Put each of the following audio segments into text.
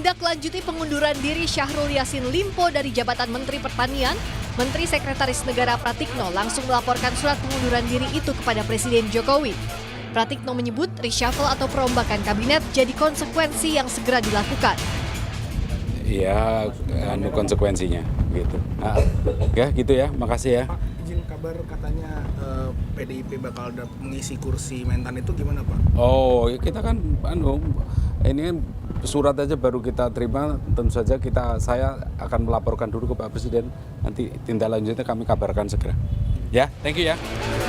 Menindaklanjuti pengunduran diri Syahrul Yassin Limpo dari jabatan Menteri Pertanian, Menteri Sekretaris Negara Pratikno langsung melaporkan surat pengunduran diri itu kepada Presiden Jokowi. Pratikno menyebut reshuffle atau perombakan kabinet jadi konsekuensi yang segera dilakukan. Ya, konsekuensinya gitu. Ya gitu ya, makasih ya. Pak, izin kabar katanya PDIP bakal mengisi kursi Mentan itu gimana Pak? Oh, ya kita kan ini surat aja baru kita terima, tentu saja saya akan melaporkan dulu ke Pak Presiden. Nanti tindak lanjutnya kami kabarkan segera. Ya, thank you ya.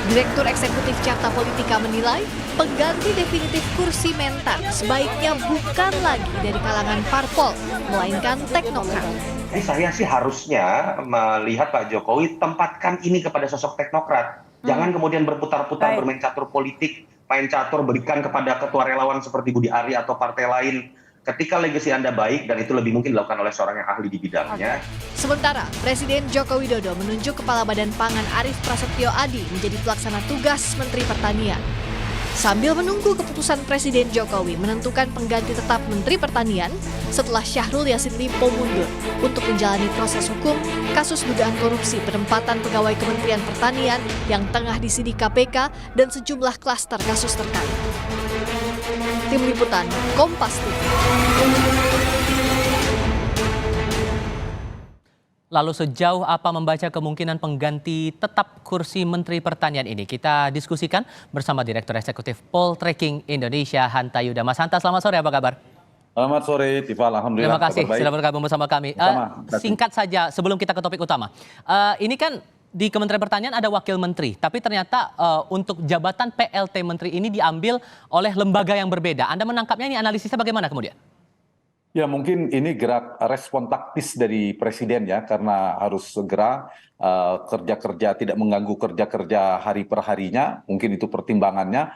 Direktur Eksekutif Carta Politika menilai pengganti definitif kursi Mentan sebaiknya bukan lagi dari kalangan parpol, melainkan teknokrat. Jadi saya sih harusnya melihat Pak Jokowi tempatkan ini kepada sosok teknokrat. Jangan kemudian berputar-putar bermain catur politik, main catur berikan kepada ketua relawan seperti Budi Ari atau partai lain. Ketika legasi Anda baik dan itu lebih mungkin dilakukan oleh seorang yang ahli di bidangnya. Sementara Presiden Joko Widodo menunjuk Kepala Badan Pangan Arief Prasetyo Adi menjadi pelaksana tugas Menteri Pertanian. Sambil menunggu keputusan Presiden Jokowi menentukan pengganti tetap Menteri Pertanian setelah Syahrul Yassin Limpo mundur untuk menjalani proses hukum kasus dugaan korupsi penempatan pegawai Kementerian Pertanian yang tengah disidik KPK dan sejumlah klaster kasus terkait. Tim Liputan Kompas TV. Lalu sejauh apa membaca kemungkinan pengganti tetap kursi Menteri Pertanian ini? Kita diskusikan bersama Direktur Eksekutif Poltreking Indonesia, Hanta Yuda. Mas Hanta, selamat sore, apa kabar? Selamat sore, Tifa. Alhamdulillah. Terima kasih sudah bergabung bersama kami. Singkat saja sebelum kita ke topik utama. Ini kan di Kementerian Pertanian ada wakil menteri, tapi ternyata untuk jabatan PLT menteri ini diambil oleh lembaga yang berbeda. Anda menangkapnya ini analisisnya bagaimana kemudian? Ya mungkin ini gerak respon taktis dari Presiden ya, karena harus segera kerja-kerja tidak mengganggu kerja-kerja hari per harinya, mungkin itu pertimbangannya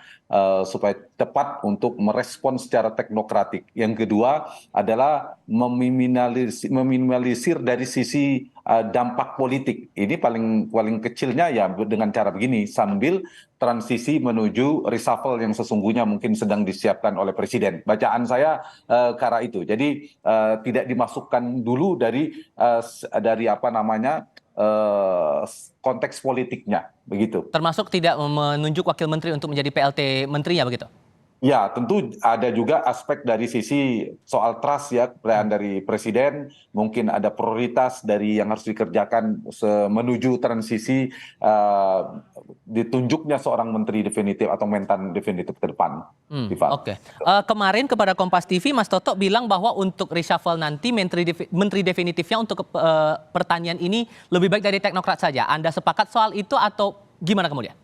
supaya tepat untuk merespon secara teknokratik. Yang kedua adalah meminimalisir dari sisi dampak politik. Ini paling kecilnya ya dengan cara begini, sambil transisi menuju reshuffle yang sesungguhnya mungkin sedang disiapkan oleh Presiden. Bacaan saya ke arah itu. Jadi tidak dimasukkan dulu dari konteks politiknya, begitu. Termasuk tidak menunjuk wakil menteri untuk menjadi PLT menterinya begitu? Ya, tentu ada juga aspek dari sisi soal trust ya, kepercayaan dari Presiden, mungkin ada prioritas dari yang harus dikerjakan menuju transisi ditunjuknya seorang menteri definitif atau mentan definitif ke depan. Oke. Kemarin kepada Kompas TV, Mas Toto bilang bahwa untuk reshuffle nanti menteri definitifnya untuk pertanian ini lebih baik dari teknokrat saja. Anda sepakat soal itu atau gimana kemudian?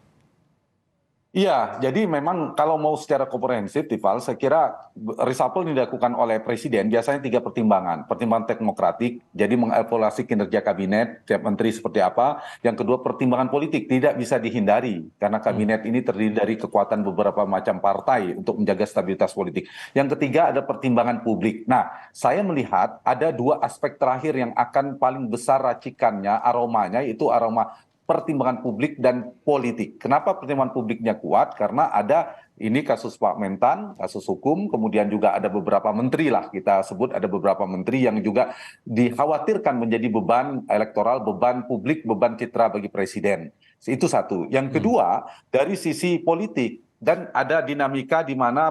Iya, jadi memang kalau mau secara komprehensif, Tifal, saya kira reshuffle ini dilakukan oleh Presiden biasanya 3 pertimbangan. Pertimbangan teknokratik, jadi mengevaluasi kinerja kabinet, tiap menteri seperti apa. Yang kedua, pertimbangan politik, tidak bisa dihindari. Karena kabinet ini terdiri dari kekuatan beberapa macam partai untuk menjaga stabilitas politik. Yang ketiga, ada pertimbangan publik. Nah, saya melihat ada 2 aspek terakhir yang akan paling besar racikannya, aromanya, yaitu aroma pertimbangan publik dan politik. Kenapa pertimbangan publiknya kuat? Karena ada ini kasus Pak Mentan, kasus hukum, kemudian juga ada beberapa menteri lah, kita sebut ada beberapa menteri yang juga dikhawatirkan menjadi beban elektoral, beban publik, beban citra bagi Presiden. Itu satu. Yang kedua, dari sisi politik, dan ada dinamika di mana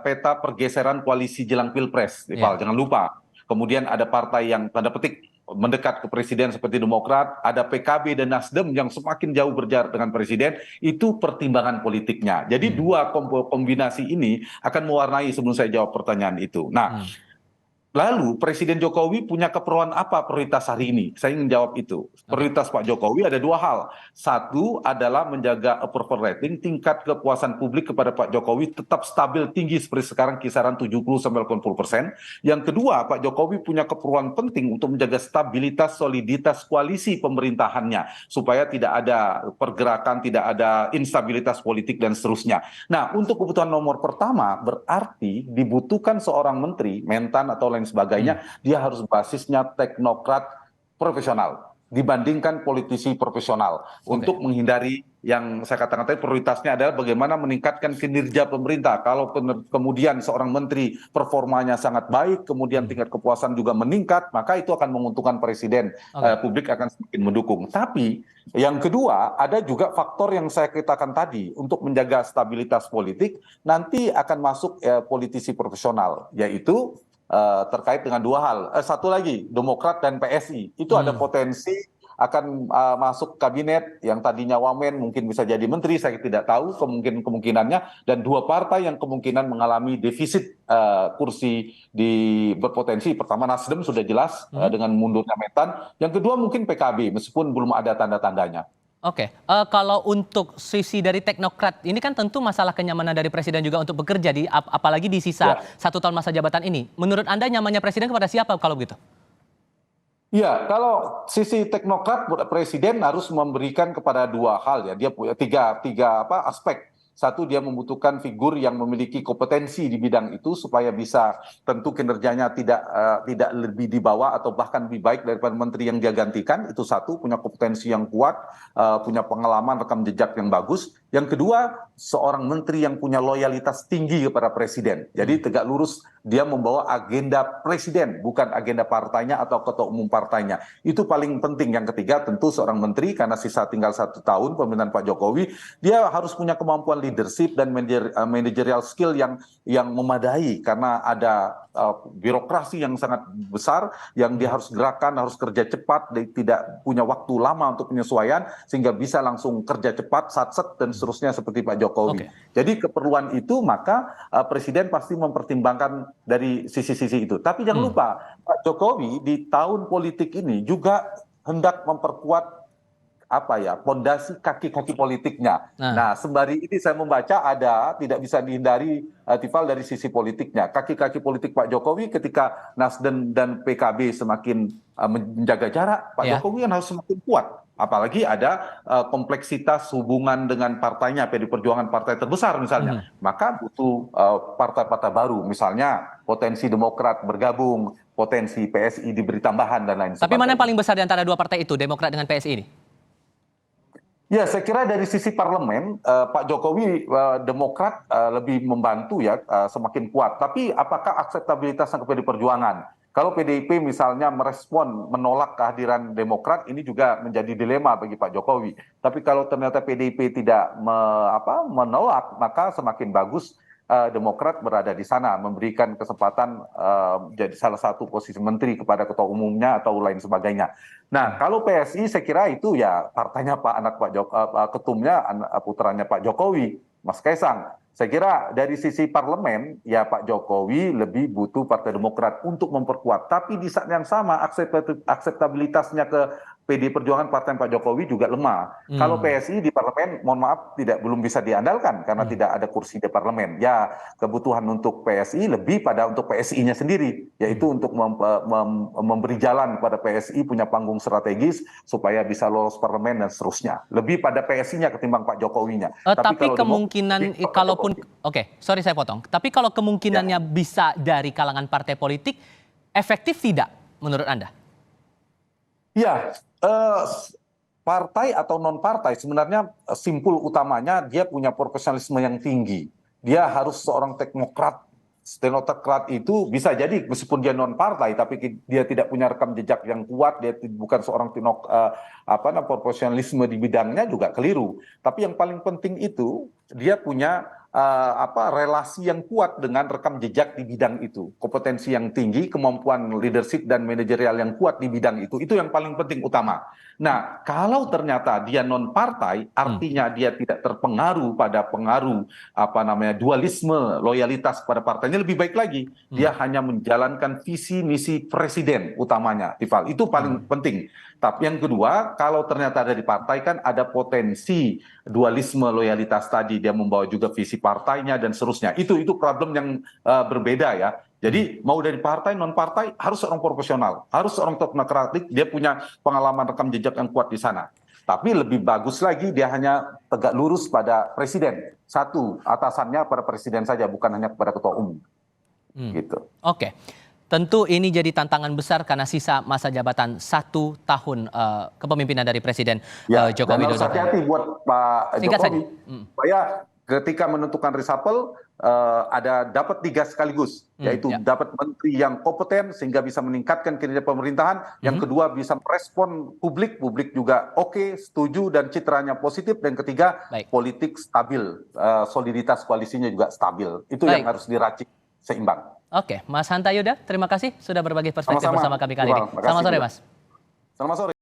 peta pergeseran koalisi jelang Pilpres, jangan lupa. Kemudian ada partai yang tanda petik mendekat ke Presiden seperti Demokrat, ada PKB dan Nasdem yang semakin jauh berjarak dengan Presiden, itu pertimbangan politiknya. Jadi 2 kombinasi ini akan mewarnai sebelum saya jawab pertanyaan itu. Nah, lalu Presiden Jokowi punya keperluan apa prioritas hari ini? Saya ingin jawab itu. Prioritas Pak Jokowi ada 2 hal. Satu adalah menjaga approval rating, tingkat kepuasan publik kepada Pak Jokowi tetap stabil tinggi seperti sekarang kisaran 70-80%. Yang kedua, Pak Jokowi punya keperluan penting untuk menjaga stabilitas, soliditas koalisi pemerintahannya. Supaya tidak ada pergerakan, tidak ada instabilitas politik dan seterusnya. Nah, untuk kebutuhan nomor pertama berarti dibutuhkan seorang menteri, mentan atau lain sebagainya, dia harus basisnya teknokrat profesional dibandingkan politisi profesional untuk menghindari yang saya katakan tadi prioritasnya adalah bagaimana meningkatkan kinerja pemerintah. Kalau kemudian seorang menteri performanya sangat baik, kemudian tingkat kepuasan juga meningkat, maka itu akan menguntungkan presiden. Publik akan semakin mendukung. Tapi yang kedua, ada juga faktor yang saya katakan tadi, untuk menjaga stabilitas politik, nanti akan masuk politisi profesional, yaitu terkait dengan dua hal. Satu lagi, Demokrat dan PSI. Itu ada potensi akan masuk kabinet yang tadinya wamen mungkin bisa jadi menteri, saya tidak tahu kemungkinannya, dan dua partai yang kemungkinan mengalami defisit kursi berpotensi. Pertama Nasdem sudah jelas dengan mundurnya Metan, yang kedua mungkin PKB meskipun belum ada tanda-tandanya. Oke, kalau untuk sisi dari teknokrat, ini kan tentu masalah kenyamanan dari presiden juga untuk bekerja, apalagi di sisa 1 tahun masa jabatan ini. Menurut Anda nyamannya presiden kepada siapa kalau begitu? Ya, kalau sisi teknokrat, presiden harus memberikan kepada dua hal ya. Dia punya tiga aspek. Satu, dia membutuhkan figur yang memiliki kompetensi di bidang itu supaya bisa tentu kinerjanya tidak lebih di bawah atau bahkan lebih baik daripada menteri yang dia gantikan. Itu satu, punya kompetensi yang kuat, punya pengalaman rekam jejak yang bagus. Yang kedua, seorang menteri yang punya loyalitas tinggi kepada presiden. Jadi tegak lurus, dia membawa agenda presiden, bukan agenda partainya atau ketua umum partainya. Itu paling penting. Yang ketiga, tentu seorang menteri, karena sisa tinggal 1 tahun pemerintahan Pak Jokowi, dia harus punya kemampuan leadership dan managerial skill yang memadai, karena ada birokrasi yang sangat besar yang dia harus gerakan, harus kerja cepat, dia tidak punya waktu lama untuk penyesuaian sehingga bisa langsung kerja cepat, satset dan seterusnya seperti Pak Jokowi. Jadi keperluan itu maka presiden pasti mempertimbangkan dari sisi-sisi itu. Tapi jangan lupa Pak Jokowi di tahun politik ini juga hendak memperkuat pondasi kaki-kaki politiknya. Nah, sembari ini saya membaca ada, tidak bisa dihindari Tifal, dari sisi politiknya. Kaki-kaki politik Pak Jokowi ketika Nasdem dan PKB semakin menjaga jarak, Pak Jokowi kan harus semakin kuat. Apalagi ada kompleksitas hubungan dengan partainya, PD Perjuangan partai terbesar misalnya. Maka butuh partai-partai baru, misalnya potensi Demokrat bergabung, potensi PSI diberi tambahan dan lain sebagainya. Tapi mana yang paling besar di antara dua partai itu, Demokrat dengan PSI ini? Ya, saya kira dari sisi parlemen, Pak Jokowi, Demokrat lebih membantu ya, semakin kuat. Tapi apakah akseptabilitasnya ke PD Perjuangan? Kalau PDIP misalnya merespon, menolak kehadiran Demokrat, ini juga menjadi dilema bagi Pak Jokowi. Tapi kalau ternyata PDIP tidak menolak, maka semakin bagus Demokrat berada di sana, memberikan kesempatan jadi salah satu posisi menteri kepada ketua umumnya atau lain sebagainya. Nah, kalau PSI saya kira itu ya partainya ketumnya putranya Pak Jokowi, Mas Kaisang. Saya kira dari sisi parlemen ya Pak Jokowi lebih butuh Partai Demokrat untuk memperkuat. Tapi di saat yang sama akseptabilitasnya ke PD Perjuangan partai Pak Jokowi juga lemah. Kalau PSI di parlemen, mohon maaf, belum bisa diandalkan karena tidak ada kursi di parlemen. Ya, kebutuhan untuk PSI lebih pada untuk PSI-nya sendiri, yaitu untuk memberi jalan pada PSI punya panggung strategis supaya bisa lolos parlemen dan seterusnya. Lebih pada PSI-nya ketimbang Pak Jokowinya. Tapi kemungkinan kalaupun sorry saya potong. Tapi kalau kemungkinannya bisa dari kalangan partai politik, efektif tidak menurut Anda? Ya, partai atau non-partai sebenarnya simpul utamanya dia punya profesionalisme yang tinggi. Dia harus seorang teknokrat. Teknokrat itu bisa jadi meskipun dia non-partai, tapi dia tidak punya rekam jejak yang kuat, dia bukan seorang profesionalisme di bidangnya juga keliru. Tapi yang paling penting itu dia punya relasi yang kuat dengan rekam jejak di bidang itu, kompetensi yang tinggi, kemampuan leadership dan manajerial yang kuat di bidang itu yang paling penting utama. Nah, kalau ternyata dia non partai, artinya dia tidak terpengaruh pada pengaruh dualisme loyalitas pada partainya, lebih baik lagi dia hanya menjalankan visi misi presiden utamanya, Tifal. Itu paling penting. Tapi yang kedua, kalau ternyata ada di partai kan ada potensi dualisme loyalitas tadi, dia membawa juga visi partainya dan seterusnya. Itu problem yang berbeda ya. Jadi mau dari partai non partai harus seorang profesional, harus seorang teknokratik, dia punya pengalaman rekam jejak yang kuat di sana. Tapi lebih bagus lagi dia hanya tegak lurus pada presiden. Satu, atasannya pada presiden saja, bukan hanya kepada ketua umum. Gitu. Oke. Tentu ini jadi tantangan besar karena sisa masa jabatan 1 tahun kepemimpinan dari Presiden Joko dan Widodo. harus hati-hati buat Pak Singkat Jokowi, saja. supaya ketika menentukan reshuffle ada dapat 3 sekaligus, yaitu dapat menteri yang kompeten sehingga bisa meningkatkan kinerja pemerintahan, yang kedua bisa merespon publik juga oke, setuju dan citranya positif, dan ketiga politik stabil, soliditas koalisinya juga stabil. Itu yang harus diracik seimbang. Oke, Mas Hanta Yuda, terima kasih sudah berbagi perspektif Sama-sama, bersama kami kali ini. Makasih, Selamat sore, Mas. Selamat sore.